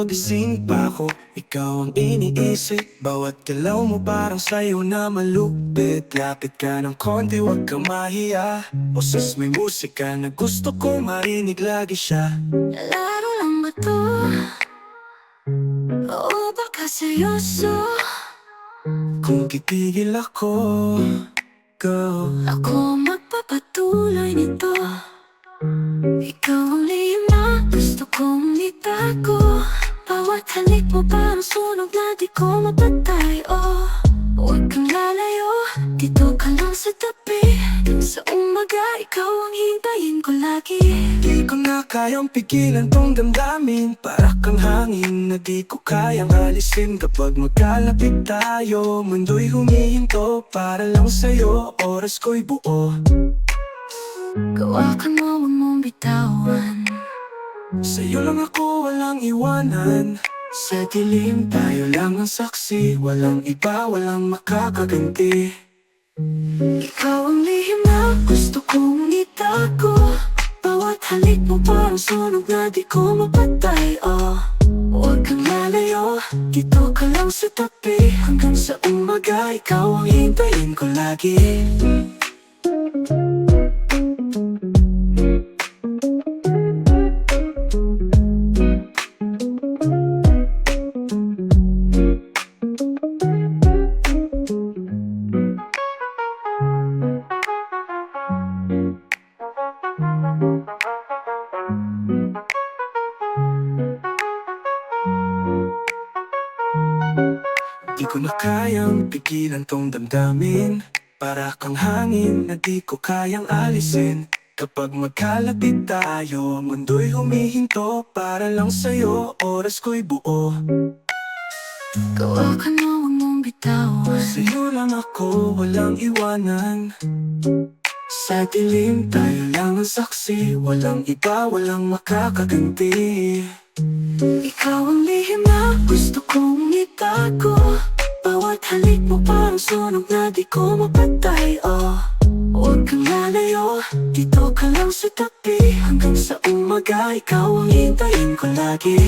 magising pa ako, ikaw ang iniisip. Bawat galaw mo parang sayo na malupit. Lapit ka ng konti, huwag kang mahiya. Boses may musika na gusto kong marinig lagi siya. Laro lang ba to? Oo baka seryoso? Kung titigil ako, go. Ako magpapatuloy nito. Ikaw ang lihim na gusto kong itago. Bawat halik mo parang sunog na di ko mapatay. Oh, huwag kang lalayo, dito ka lang sa tabi. Sa umaga, ikaw ang hintayin ko lagi. Di ko na kayang pigilan tong damdamin. Para kang hangin na di ko kayang alisin. Kapag magkalapit tayo, mundo'y humihinto para lang sa'yo, oras ko'y buo. Gawa ka mo, huwag mong bitawan. Sa'yo lang ako, walang iwanan. Sa dilim, tayo lang ang saksi. Walang iba, walang makakaganti. Ikaw ang lihim na gusto kong itago. Bawat halik mo parang sunog na di ko mapatay. Oh, huwag kang lalayo, dito ka lang sa tabi. Hanggang sa umaga, ikaw ang hintayin ko lagi. Di ko na kayang pigilan tong damdamin. Para kang hangin na di ko kayang alisin. Kapag magkalapit tayo, mundo'y humihinto para lang sa'yo, oras ko'y buo. Gawa ka mo, huwag mong bitawan. Sa'yo lang ako, walang iwanan. Sa dilim, tayo lang ang saksi. Walang iba, walang makakaganti. Ikaw ang lihim na gusto kong itago. Bawat halik mo parang sunog na di ko mapatay. Oh, huwag kang lalayo, dito ka lang sa tabi. Hanggang sa umaga, ikaw ang hintayin ko lagi.